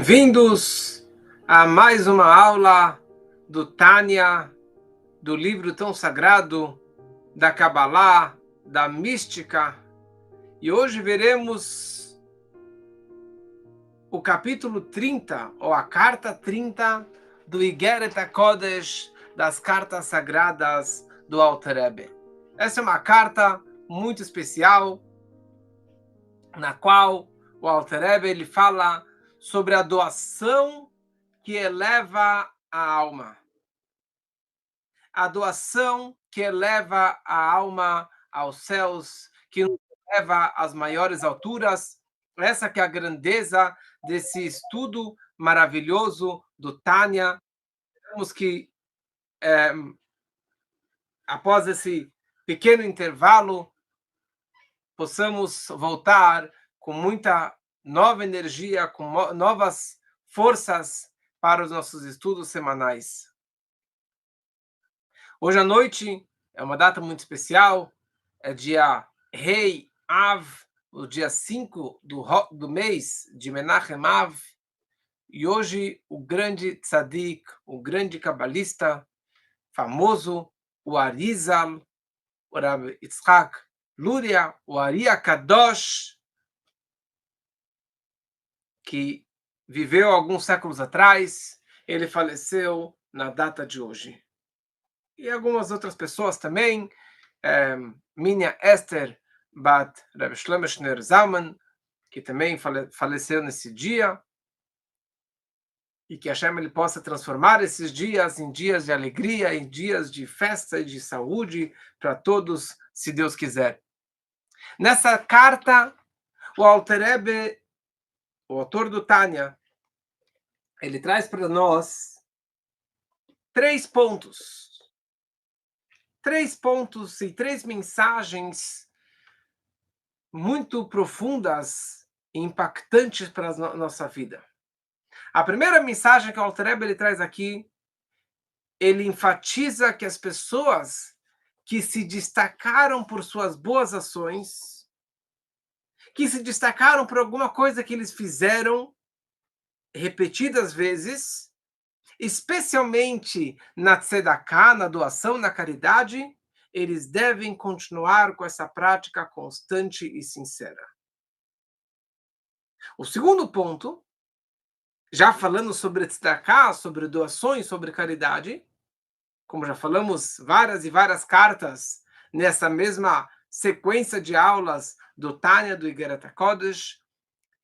Bem-vindos a mais uma aula do Tânia, do livro tão sagrado, da Kabbalah, da mística. E hoje veremos o capítulo 30, ou a carta 30 do Igeret HaKodesh, das cartas sagradas do Alter Rebbe. Essa é uma carta muito especial, na qual o Alter Rebbe ele fala sobre a doação que eleva a alma. A doação que eleva a alma aos céus, que nos leva às maiores alturas. Essa que é a grandeza desse estudo maravilhoso do Tânia. Temos que, após esse pequeno intervalo, possamos voltar com muita nova energia, com novas forças para os nossos estudos semanais. Hoje à noite é uma data muito especial, é dia Rei Av, o dia 5 do mês de Menachem Av, e hoje o grande tzadik, o grande cabalista famoso, o Arizal, o Rav Yitzhak Luria, o Ari Kadosh, que viveu alguns séculos atrás, ele faleceu na data de hoje. E algumas outras pessoas também, Minha Esther Bat Reb Shlomo Shner Zalman, que também faleceu nesse dia, e que Hashem ele possa transformar esses dias em dias de alegria, em dias de festa e de saúde para todos, se Deus quiser. Nessa carta, o Alter Rebbe, o autor do Tânia, ele traz para nós três pontos e três mensagens muito profundas e impactantes para a nossa vida. A primeira mensagem que o Alter Rebbe ele traz aqui, ele enfatiza que as pessoas que se destacaram por suas boas ações, que se destacaram por alguma coisa que eles fizeram repetidas vezes, especialmente na tzedakah, na doação, na caridade, eles devem continuar com essa prática constante e sincera. O segundo ponto, já falando sobre tzedakah, sobre doações, sobre caridade, como já falamos várias e várias cartas nessa mesma sequência de aulas do Tânia, do Igeret HaKodesh,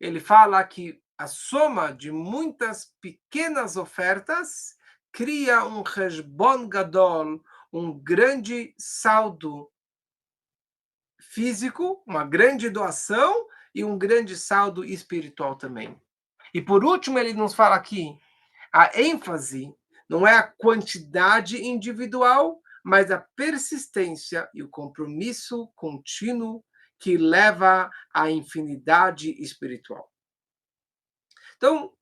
ele fala que a soma de muitas pequenas ofertas cria um Cheshbon Gadol, um grande saldo físico, uma grande doação e um grande saldo espiritual também. E por último, ele nos fala aqui, a ênfase não é a quantidade individual, mas a persistência e o compromisso contínuo que leva à infinidade espiritual. Então,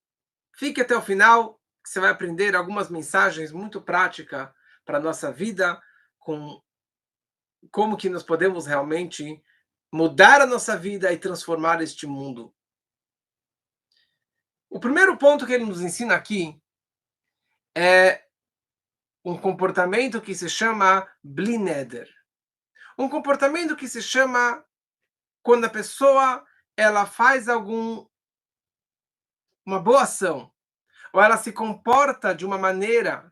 fique até o final, que você vai aprender algumas mensagens muito práticas para a nossa vida, com como que nós podemos realmente mudar a nossa vida e transformar este mundo. O primeiro ponto que ele nos ensina aqui é um comportamento que se chama Bli Neder. Um comportamento que se chama quando a pessoa ela faz uma boa ação, ou ela se comporta de uma maneira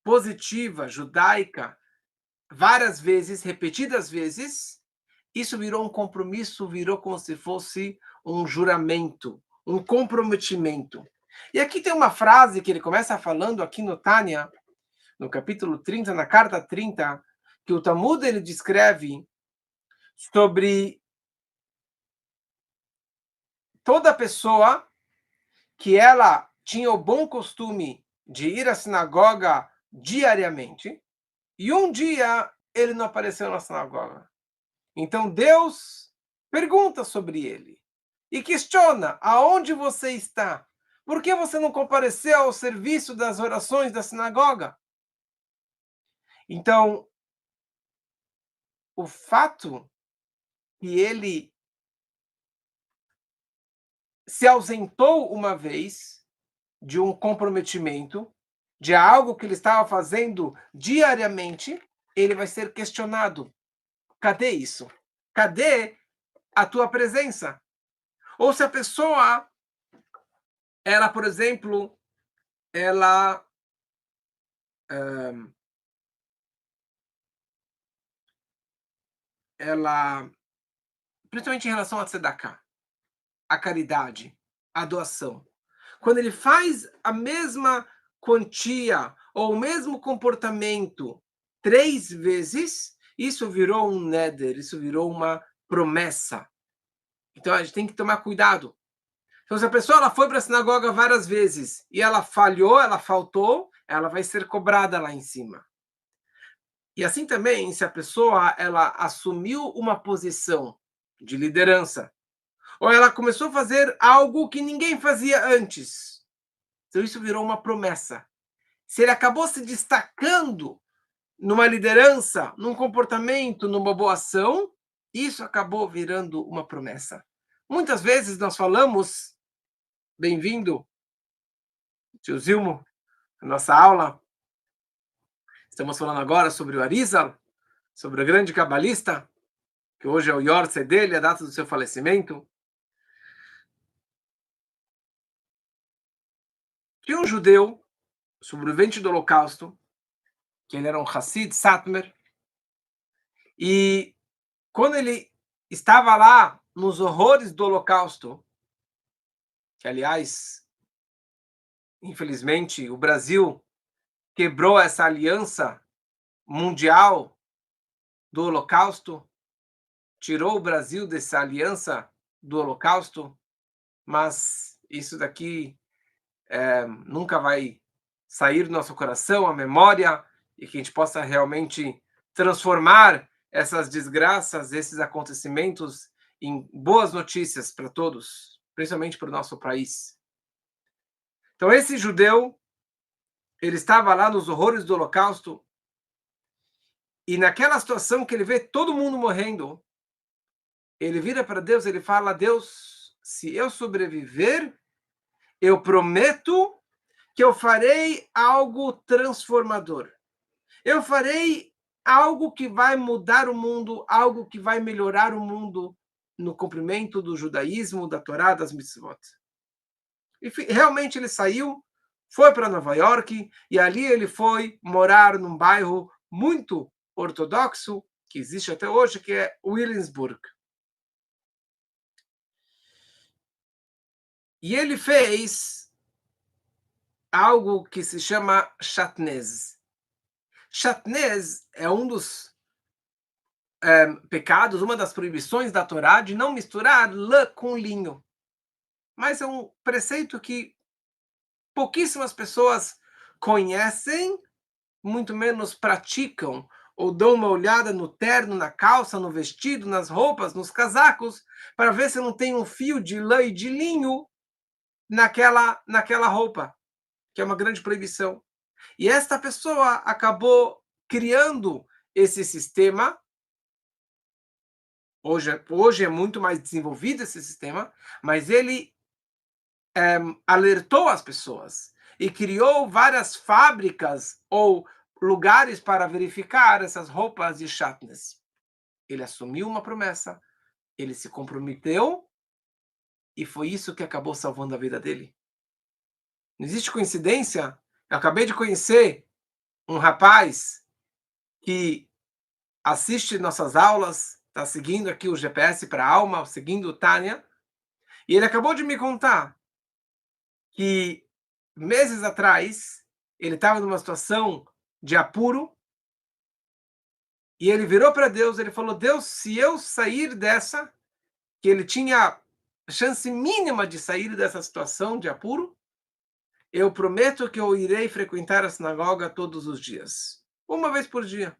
positiva, judaica, várias vezes, repetidas vezes, isso virou um compromisso, virou como se fosse um juramento, um comprometimento. E aqui tem uma frase que ele começa falando aqui no Tânia, no capítulo 30, na carta 30, que o Talmud ele descreve sobre toda pessoa que ela tinha o bom costume de ir à sinagoga diariamente, e um dia ele não apareceu na sinagoga. Então Deus pergunta sobre ele e questiona: aonde você está? Por que você não compareceu ao serviço das orações da sinagoga? Então, o fato que ele se ausentou uma vez de um comprometimento, de algo que ele estava fazendo diariamente, ele vai ser questionado. Cadê isso? Cadê a tua presença? Ou se a pessoa, ela, por exemplo, ela, hã, ela principalmente em relação a tzedakah, a caridade, a doação. Quando ele faz a mesma quantia ou o mesmo comportamento 3 vezes, isso virou um neder, isso virou uma promessa. Então a gente tem que tomar cuidado. Então, se a pessoa ela foi para a sinagoga várias vezes e ela falhou, ela faltou, ela vai ser cobrada lá em cima. E assim também, se a pessoa ela assumiu uma posição de liderança, ou ela começou a fazer algo que ninguém fazia antes, então isso virou uma promessa. Se ele acabou se destacando numa liderança, num comportamento, numa boa ação, isso acabou virando uma promessa. Muitas vezes nós falamos, bem-vindo, tio Zilmo, na nossa aula. Estamos falando agora sobre o Arizal, sobre o grande cabalista, que hoje é o Yortzeit dele, a data do seu falecimento. Que um judeu, sobrevivente do Holocausto, que ele era um Hassid Satmer, e quando ele estava lá nos horrores do Holocausto, que aliás, infelizmente, o Brasil quebrou essa aliança mundial do Holocausto, tirou o Brasil dessa aliança do Holocausto, mas isso daqui nunca vai sair do nosso coração, a memória, e que a gente possa realmente transformar essas desgraças, esses acontecimentos em boas notícias para todos, principalmente para o nosso país. Então, esse judeu, ele estava lá nos horrores do Holocausto, e naquela situação que ele vê todo mundo morrendo, ele vira para Deus, ele fala: Deus, se eu sobreviver, eu prometo que eu farei algo transformador. Eu farei algo que vai mudar o mundo, algo que vai melhorar o mundo no cumprimento do judaísmo, da Torá, das mitzvot. E realmente ele saiu, foi para Nova York e ali ele foi morar num bairro muito ortodoxo, que existe até hoje, que é Williamsburg. E ele fez algo que se chama chatnez. Chatnez é um dos pecados, uma das proibições da Torá de não misturar lã com linho. Mas é um preceito que pouquíssimas pessoas conhecem, muito menos praticam, ou dão uma olhada no terno, na calça, no vestido, nas roupas, nos casacos, para ver se não tem um fio de lã e de linho naquela roupa, que é uma grande proibição. E esta pessoa acabou criando esse sistema. Hoje é muito mais desenvolvido esse sistema, mas ele alertou as pessoas e criou várias fábricas ou lugares para verificar essas roupas de chatnez. Ele assumiu uma promessa, ele se comprometeu e foi isso que acabou salvando a vida dele. Não existe coincidência. Eu acabei de conhecer um rapaz que assiste nossas aulas, está seguindo aqui o GPS para a alma, seguindo o Tânia, e ele acabou de me contar que meses atrás ele estava numa situação de apuro e ele virou para Deus, ele falou: Deus, se eu sair dessa, que ele tinha chance mínima de sair dessa situação de apuro, eu prometo que eu irei frequentar a sinagoga todos os dias, uma vez por dia.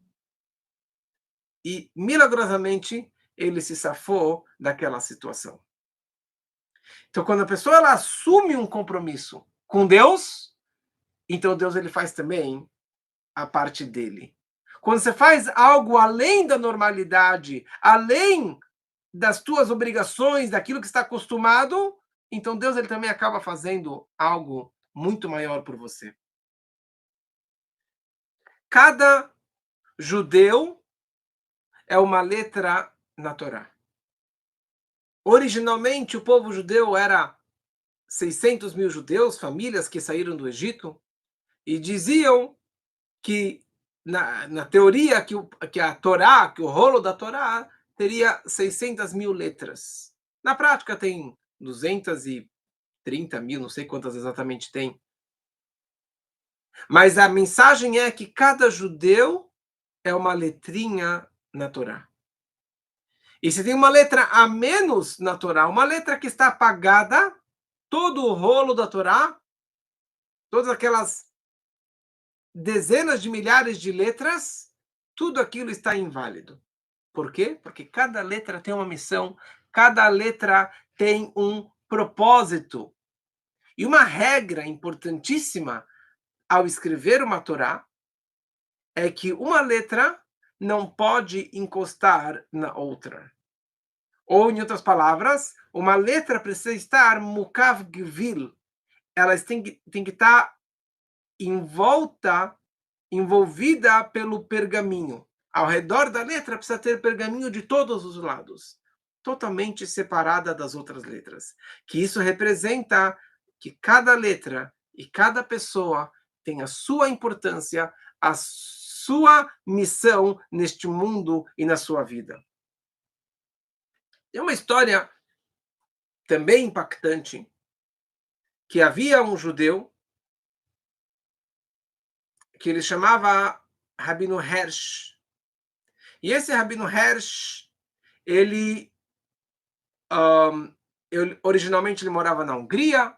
E milagrosamente ele se safou daquela situação. Então, quando a pessoa ela assume um compromisso com Deus, então Deus ele faz também a parte dele. Quando você faz algo além da normalidade, além das tuas obrigações, daquilo que está acostumado, então Deus ele também acaba fazendo algo muito maior por você. Cada judeu é uma letra na Torá. Originalmente, o povo judeu era 600 mil judeus, famílias que saíram do Egito, e diziam que, na teoria, que a Torá, que o rolo da Torá, teria 600 mil letras. Na prática, tem 230 mil, não sei quantas exatamente tem. Mas a mensagem é que cada judeu é uma letrinha na Torá. E se tem uma letra a menos na Torá, uma letra que está apagada, todo o rolo da Torá, todas aquelas dezenas de milhares de letras, tudo aquilo está inválido. Por quê? Porque cada letra tem uma missão, cada letra tem um propósito. E uma regra importantíssima ao escrever uma Torá é que uma letra não pode encostar na outra. Ou, em outras palavras, uma letra precisa estar mukav gvil. Elas têm que estar envolvida pelo pergaminho. Ao redor da letra precisa ter pergaminho de todos os lados, totalmente separada das outras letras. Que isso representa que cada letra e cada pessoa tem a sua importância, a sua missão neste mundo e na sua vida. Tem uma história também impactante, que havia um judeu que ele chamava Rabino Hersh. E esse Rabino Hersh, ele, originalmente ele morava na Hungria,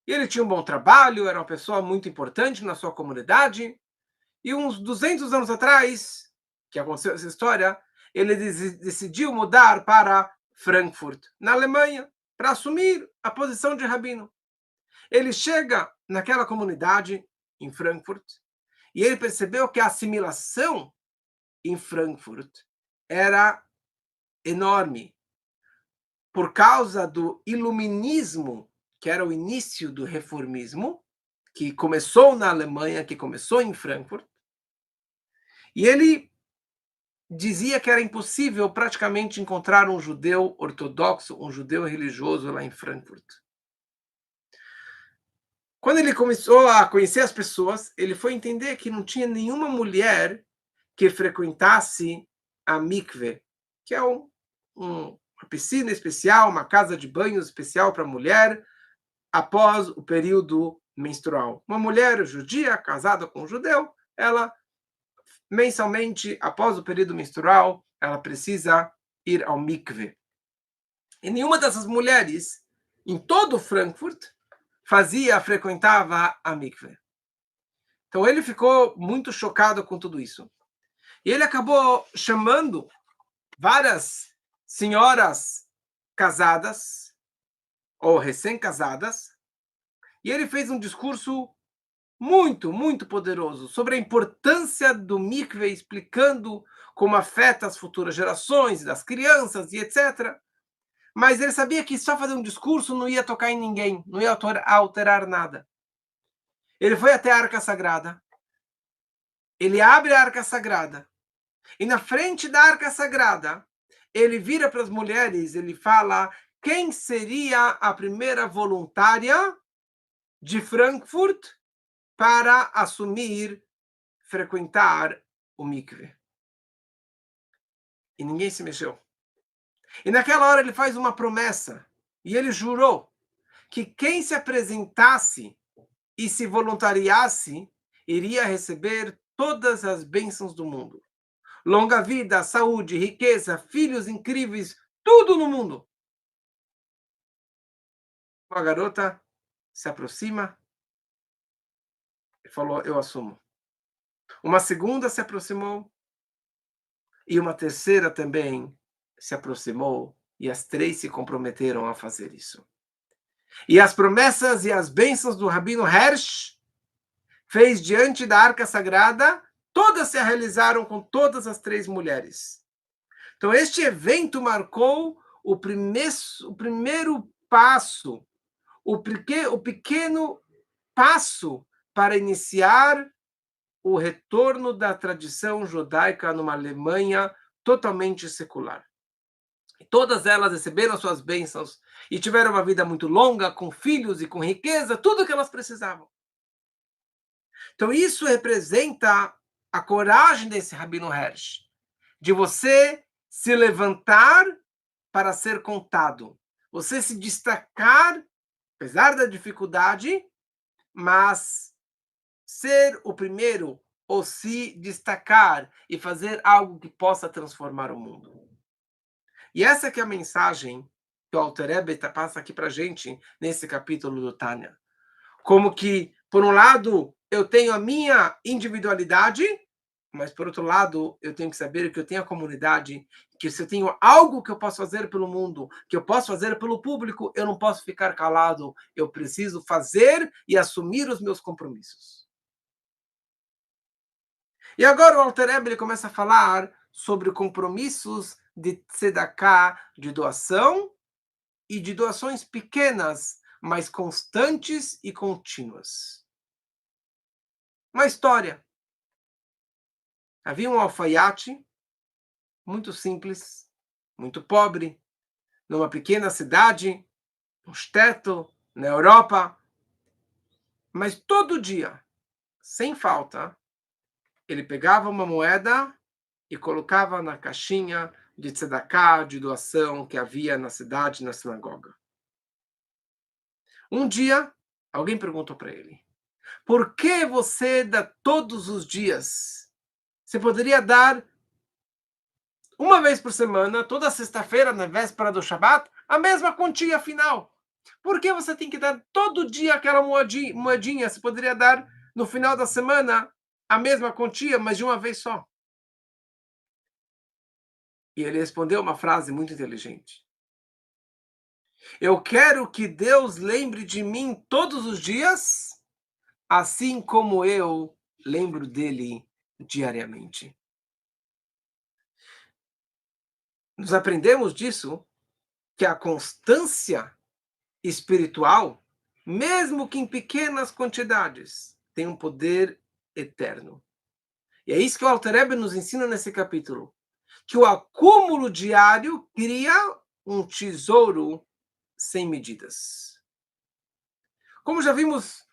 e ele tinha um bom trabalho, era uma pessoa muito importante na sua comunidade, e uns 200 anos atrás, que aconteceu essa história, ele decidiu mudar para Frankfurt, na Alemanha, para assumir a posição de rabino. Ele chega naquela comunidade, em Frankfurt, e ele percebeu que a assimilação em Frankfurt era enorme, por causa do iluminismo, que era o início do reformismo, que começou na Alemanha, que começou em Frankfurt, e ele dizia que era impossível praticamente encontrar um judeu ortodoxo, um judeu religioso lá em Frankfurt. Quando ele começou a conhecer as pessoas, ele foi entender que não tinha nenhuma mulher que frequentasse a mikve, que é uma piscina especial, uma casa de banho especial para mulher após o período menstrual. Uma mulher judia casada com um judeu, ela mensalmente, após o período menstrual, ela precisa ir ao mikve. E nenhuma dessas mulheres, em todo Frankfurt, frequentava a mikve. Então ele ficou muito chocado com tudo isso. E ele acabou chamando várias senhoras casadas ou recém-casadas, e ele fez um discurso muito, muito poderoso sobre a importância do mikve, explicando como afeta as futuras gerações, das crianças e etc. Mas ele sabia que só fazer um discurso não ia tocar em ninguém, não ia alterar nada. Ele foi até a Arca Sagrada, ele abre a Arca Sagrada, e na frente da Arca Sagrada, ele vira para as mulheres, ele fala: quem seria a primeira voluntária de Frankfurt para assumir, frequentar o mikve? E ninguém se mexeu. E naquela hora ele faz uma promessa, e ele jurou que quem se apresentasse e se voluntariasse iria receber todas as bênçãos do mundo. Longa vida, saúde, riqueza, filhos incríveis, tudo no mundo. A garota se aproxima e falou: eu assumo. Uma segunda se aproximou e uma terceira também se aproximou, e as três se comprometeram a fazer isso. E as promessas e as bênçãos do Rabino Hersh fez diante da Arca Sagrada, todas se realizaram com todas as três mulheres. Então este evento marcou o primeiro passo, o pequeno passo para iniciar o retorno da tradição judaica numa Alemanha totalmente secular. E todas elas receberam suas bênçãos e tiveram uma vida muito longa, com filhos e com riqueza, tudo o que elas precisavam. Então, isso representa a coragem desse Rabino Hersh, de você se levantar para ser contado, você se destacar, apesar da dificuldade, mas ser o primeiro ou se destacar e fazer algo que possa transformar o mundo. E essa que é a mensagem que o Alter Rebbe passa aqui para a gente nesse capítulo do Tânia. Como que, por um lado, eu tenho a minha individualidade, mas, por outro lado, eu tenho que saber que eu tenho a comunidade, que se eu tenho algo que eu posso fazer pelo mundo, que eu posso fazer pelo público, eu não posso ficar calado. Eu preciso fazer e assumir os meus compromissos. E agora o Alter Rebbe ele começa a falar sobre compromissos de tzedakah, de doação, e de doações pequenas, mas constantes e contínuas. Uma história. Havia um alfaiate muito simples, muito pobre, numa pequena cidade, um shtetl, na Europa. Mas todo dia, sem falta, ele pegava uma moeda e colocava na caixinha de tzedakah, de doação que havia na cidade, na sinagoga. Um dia, alguém perguntou para ele: por que você dá todos os dias? Você poderia dar uma vez por semana, toda sexta-feira, na véspera do Shabat, a mesma quantia final. Por que você tem que dar todo dia aquela moedinha? Você poderia dar no final da semana a mesma quantia, mas de uma vez só. E ele respondeu uma frase muito inteligente. Eu quero que Deus lembre de mim todos os dias, assim como eu lembro dele diariamente. Nós aprendemos disso que a constância espiritual, mesmo que em pequenas quantidades, tem um poder eterno. E é isso que o Alter Rebbe nos ensina nesse capítulo, que o acúmulo diário cria um tesouro sem medidas. Como já vimos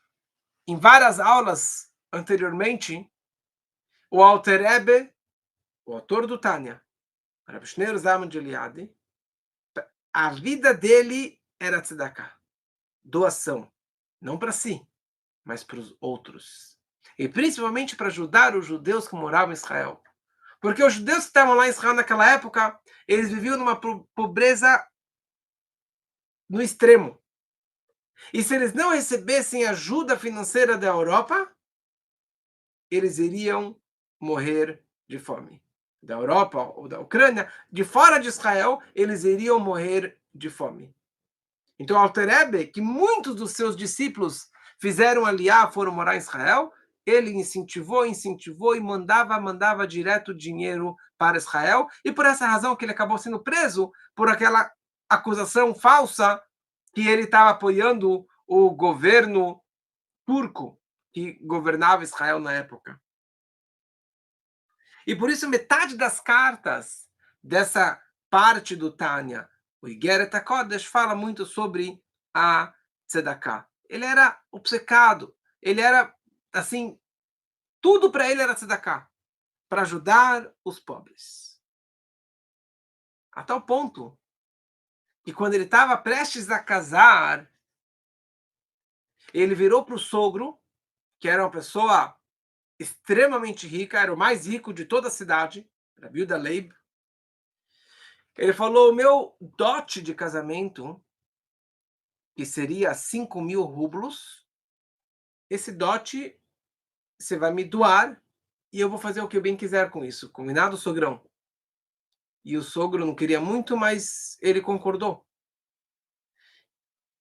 em várias aulas anteriormente, o Alter Rebbe, o autor do Tânia, Rav Shneur Zalman de Eliade, a vida dele era tzedakah, doação, não para si, mas para os outros. E principalmente para ajudar os judeus que moravam em Israel. Porque os judeus que estavam lá em Israel naquela época, eles viviam numa pobreza no extremo. E se eles não recebessem ajuda financeira da Europa, eles iriam morrer de fome. Da Europa ou da Ucrânia, de fora de Israel, eles iriam morrer de fome. Então, Alter Rebbe, que muitos dos seus discípulos fizeram aliar, foram morar em Israel, ele incentivou e mandava direto dinheiro para Israel, e por essa razão que ele acabou sendo preso por aquela acusação falsa que ele estava apoiando o governo turco que governava Israel na época. E por isso metade das cartas dessa parte do Tânia, o Igeret HaKodesh, fala muito sobre a tzedakah. Ele era obcecado, ele era, assim, tudo para ele era tzedakah, para ajudar os pobres. A tal ponto que quando ele estava prestes a casar, ele virou para o sogro, que era uma pessoa extremamente rica, era o mais rico de toda a cidade, Rabi Yehuda Leib. Ele falou: o meu dote de casamento, que seria 5.000 rublos, esse dote você vai me doar e eu vou fazer o que eu bem quiser com isso. Combinado, sogrão? E o sogro não queria muito, mas ele concordou.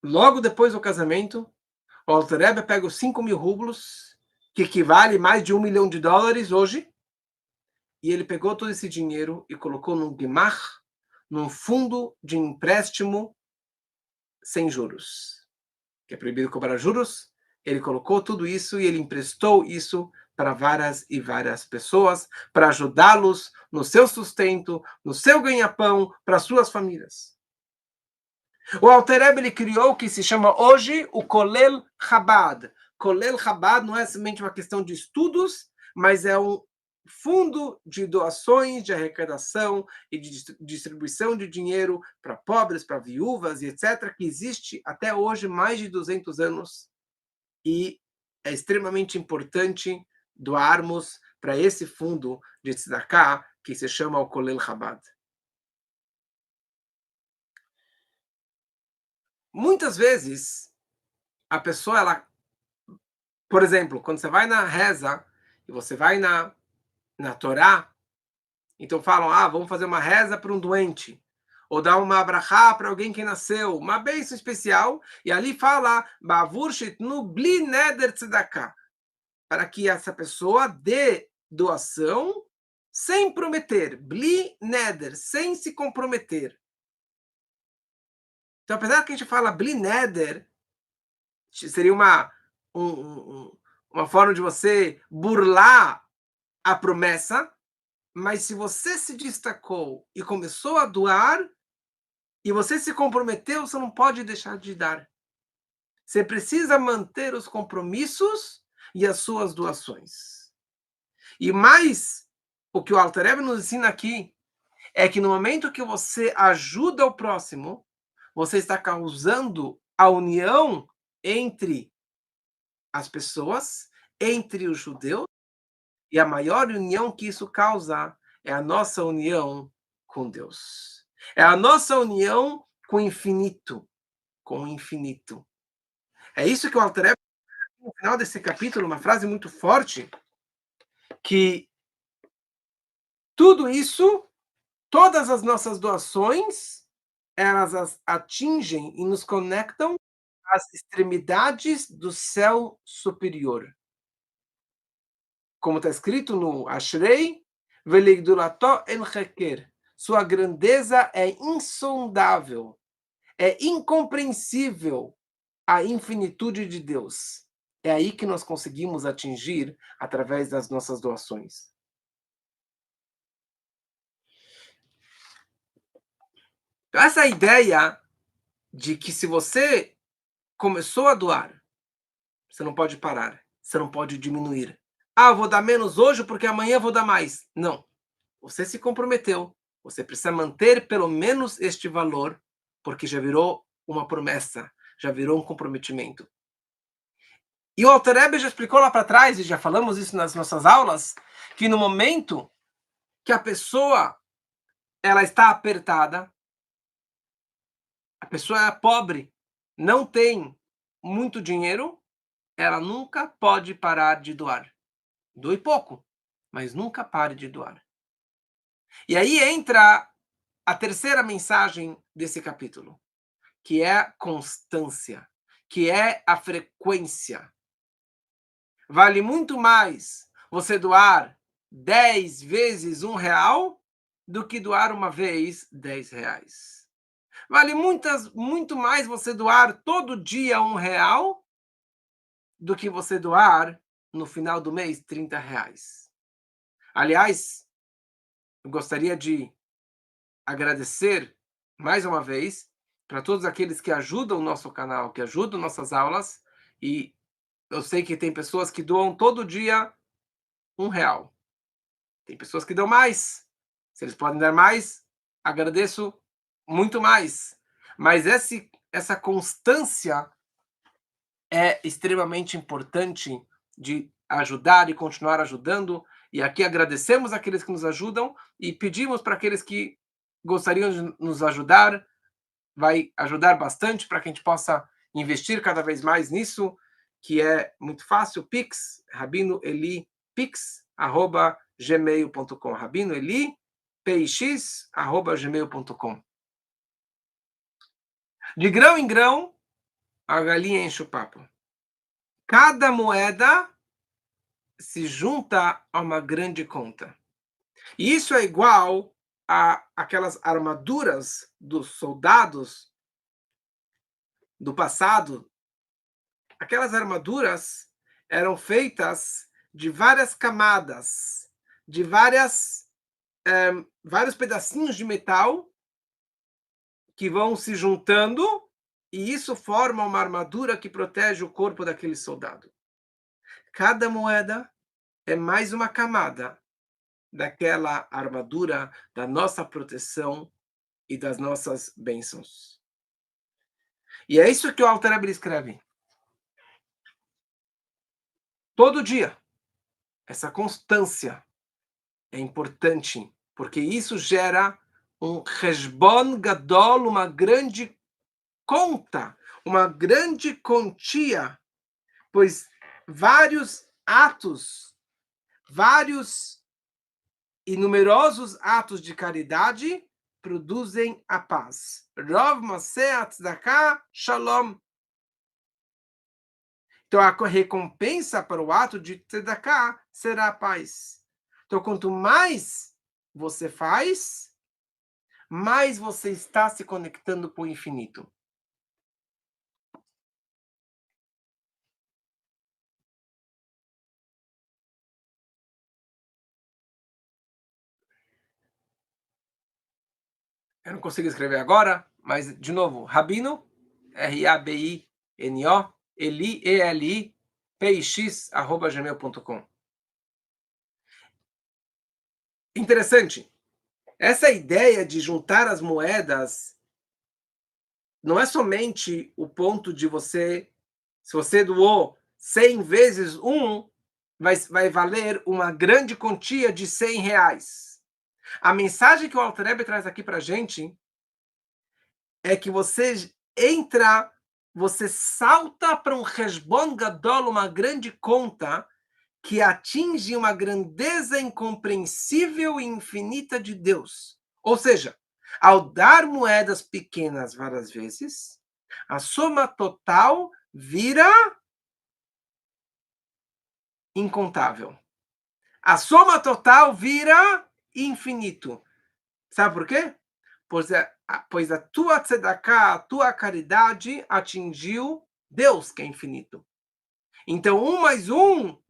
Logo depois do casamento, o Alter Rebbe pega os 5.000 rublos, que equivale a mais de $1 milhão hoje, e ele pegou todo esse dinheiro e colocou num gemach, num fundo de empréstimo sem juros, que é proibido cobrar juros, Ele colocou tudo isso e ele emprestou isso para várias e várias pessoas, para ajudá-los no seu sustento, no seu ganha-pão, para suas famílias. O Alter Rebbe ele criou o que se chama hoje o Kolel Chabad. Kolel Chabad não é somente uma questão de estudos, mas é um fundo de doações, de arrecadação e de distribuição de dinheiro para pobres, para viúvas e etc., que existe até hoje mais de 200 anos e é extremamente importante doarmos para esse fundo de tzedakah que se chama o Kolel Chabad. Muitas vezes a pessoa ela, por exemplo, quando você vai na reza e você vai na Torá, então falam, vamos fazer uma reza para um doente, ou dar uma abrahá para alguém que nasceu, uma bênção especial, e ali fala, Bavur shitnu bli neder tzedakah, para que essa pessoa dê doação sem prometer, bli neder, sem se comprometer. Então, apesar que a gente fala bli neder, seria uma forma de você burlar a promessa, mas se você se destacou e começou a doar, e você se comprometeu, você não pode deixar de dar. Você precisa manter os compromissos e as suas doações. E mais, o que o Alter Rebbe nos ensina aqui é que no momento que você ajuda o próximo, você está causando a união entre as pessoas, entre os judeus, e a maior união que isso causa é a nossa união com Deus. É a nossa união com o infinito, com o infinito. É isso que o Alter Rebbe, no final desse capítulo, uma frase muito forte, que tudo isso, todas as nossas doações, elas atingem e nos conectam às extremidades do céu superior. Como está escrito no Ashrei, Veligdulato el Heker. Sua grandeza é insondável, é incompreensível a infinitude de Deus. É aí que nós conseguimos atingir através das nossas doações. Então, essa ideia de que se você começou a doar, você não pode parar, você não pode diminuir. Vou dar menos hoje porque amanhã vou dar mais. Não. Você se comprometeu. Você precisa manter pelo menos este valor, porque já virou uma promessa, já virou um comprometimento. E o Alter Rebbe já explicou lá para trás, e já falamos isso nas nossas aulas, que no momento que a pessoa ela está apertada, a pessoa é pobre, não tem muito dinheiro, ela nunca pode parar de doar. Doe pouco, mas nunca pare de doar. E aí entra a terceira mensagem desse capítulo, que é a constância, que é a frequência. Vale muito mais você doar 10 vezes R$ 1 do que doar uma vez R$ 10. Vale muito mais você doar todo dia R$ 1 do que você doar no final do mês R$ 30. Aliás, eu gostaria de agradecer mais uma vez para todos aqueles que ajudam o nosso canal, que ajudam nossas aulas, e eu sei que tem pessoas que doam todo dia R$ 1. Tem pessoas que dão mais. Se eles podem dar mais, agradeço muito mais. Mas essa constância é extremamente importante de ajudar e continuar ajudando. E aqui agradecemos aqueles que nos ajudam e pedimos para aqueles que gostariam de nos ajudar, vai ajudar bastante para que a gente possa investir cada vez mais nisso, que é muito fácil, Pix, rabinoeli.pix@gmail.com, rabinoeli.pix@gmail.com. De grão em grão, a galinha enche o papo. Cada moeda se junta a uma grande conta. E isso é igual a aquelas armaduras dos soldados do passado, aquelas armaduras eram feitas de várias camadas, de vários pedacinhos de metal que vão se juntando, e isso forma uma armadura que protege o corpo daquele soldado. Cada moeda é mais uma camada daquela armadura, da nossa proteção e das nossas bênçãos. E é isso que o Alter Rebbe escreve. Todo dia. Essa constância é importante, porque isso gera um Heshbon Gadol, uma grande conta, uma grande quantia, pois vários atos, vários e numerosos atos de caridade produzem a paz. Rov Maseh Tzedakah Shalom. Então, a recompensa para o ato de tzedakah será a paz. Então, quanto mais você faz, mais você está se conectando com o infinito. Eu não consigo escrever agora, mas, de novo, Rabino, R-A-B-I-N-O, Eli, E-L-I, P-I-X, @gmail.com. Interessante. Essa ideia de juntar as moedas não é somente o ponto de você, se você doou 100 vezes um, vai valer uma grande quantia de R$ 100. A mensagem que o Alter Rebbe traz aqui para a gente é que você salta para um Heshbon Gadol, uma grande conta, que atinge uma grandeza incompreensível e infinita de Deus. Ou seja, ao dar moedas pequenas várias vezes, a soma total vira incontável. A soma total vira infinito. Sabe por quê? Pois a tua tzedakah, a tua caridade atingiu Deus, que é infinito. Então, mais um,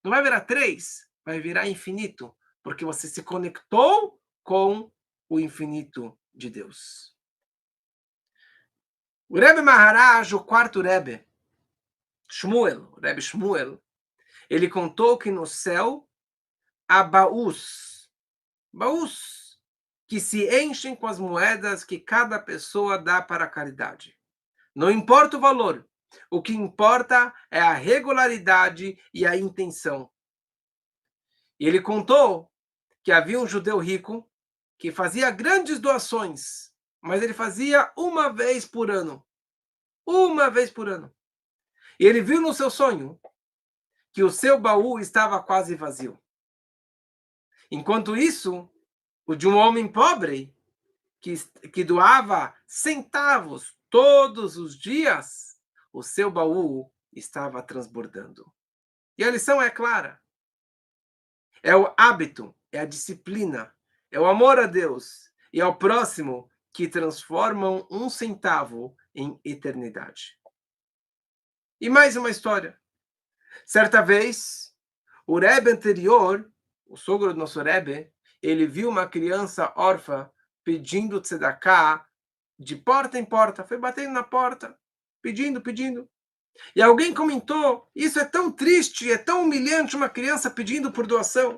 não vai virar 3, vai virar infinito, porque você se conectou com o infinito de Deus. O Rebbe Maharaj, o quarto Rebbe, o Rebbe Shmuel, ele contou que no céu há baús que se enchem com as moedas que cada pessoa dá para a caridade. Não importa o valor, o que importa é a regularidade e a intenção. E ele contou que havia um judeu rico que fazia grandes doações, mas ele fazia uma vez por ano. Uma vez por ano. E ele viu no seu sonho que o seu baú estava quase vazio. Enquanto isso, o de um homem pobre, que doava centavos todos os dias, o seu baú estava transbordando. E a lição é clara. É o hábito, é a disciplina, é o amor a Deus e ao próximo que transformam um centavo em eternidade. E mais uma história. Certa vez, o Rebbe anterior, o sogro do nosso Rebbe, ele viu uma criança órfã pedindo tzedakah de porta em porta, foi batendo na porta, pedindo. E alguém comentou, isso é tão triste, é tão humilhante uma criança pedindo por doação.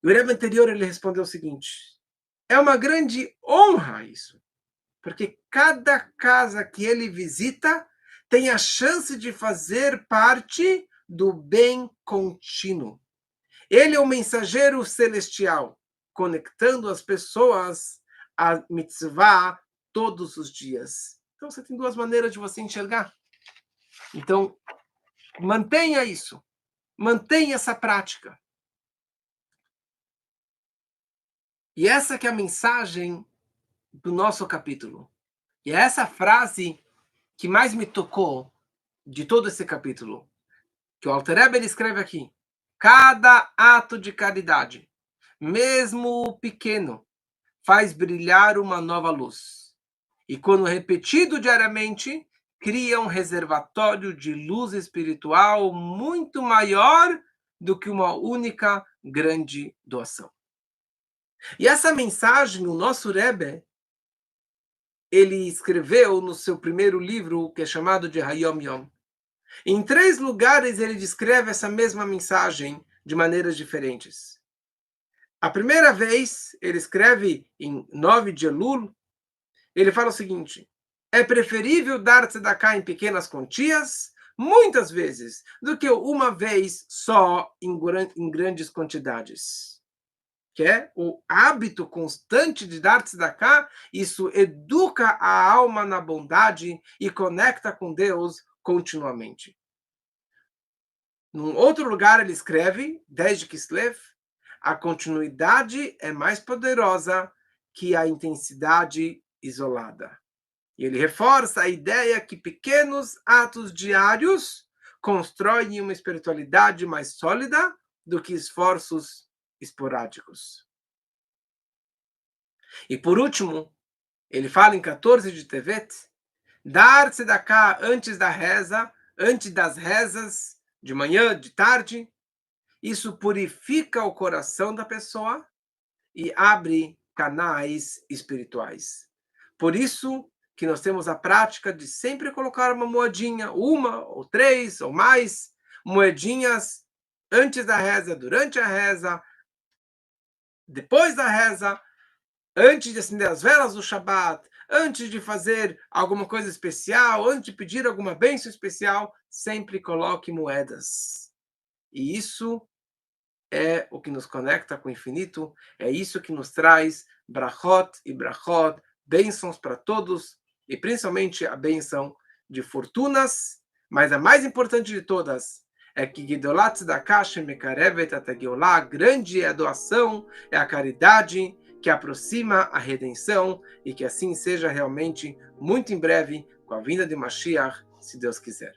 E o Rebbe anterior ele respondeu o seguinte, é uma grande honra isso, porque cada casa que ele visita tem a chance de fazer parte do bem contínuo. Ele é o mensageiro celestial, conectando as pessoas a mitzvah todos os dias. Então, você tem duas maneiras de você enxergar. Então, mantenha isso. Mantenha essa prática. E essa que é a mensagem do nosso capítulo. E é essa frase que mais me tocou de todo esse capítulo. Que o Alter Rebbe ele escreve aqui. Cada ato de caridade, mesmo pequeno, faz brilhar uma nova luz. E quando repetido diariamente, cria um reservatório de luz espiritual muito maior do que uma única grande doação. E essa mensagem, o nosso Rebbe, ele escreveu no seu primeiro livro, que é chamado de Hayom Yom. Em 3 lugares ele descreve essa mesma mensagem de maneiras diferentes. A primeira vez, ele escreve em 9 de Elul, ele fala o seguinte: é preferível dar tzedakah em pequenas quantias, muitas vezes, do que uma vez só em grandes quantidades. Que é o hábito constante de dar tzedakah, isso educa a alma na bondade e conecta com Deus continuamente. Num outro lugar ele escreve, 10 de Kislev, a continuidade é mais poderosa que a intensidade isolada. E ele reforça a ideia que pequenos atos diários constroem uma espiritualidade mais sólida do que esforços esporádicos. E por último, ele fala em 14 de Tevet, dar tzedakah antes da reza, antes das rezas, de manhã, de tarde, isso purifica o coração da pessoa e abre canais espirituais. Por isso que nós temos a prática de sempre colocar uma moedinha, uma ou 3 ou mais moedinhas antes da reza, durante a reza, depois da reza, antes de acender as velas do Shabat, antes de fazer alguma coisa especial, antes de pedir alguma bênção especial, sempre coloque moedas. E isso é o que nos conecta com o infinito, é isso que nos traz brachot e brachot, bênçãos para todos, e principalmente a bênção de fortunas, mas a mais importante de todas é que Gedolat Tzedakah Shemekarevet et HaGeulah, grande é a doação, é a caridade que aproxima a redenção, e que assim seja realmente muito em breve, com a vinda de Mashiach, se Deus quiser.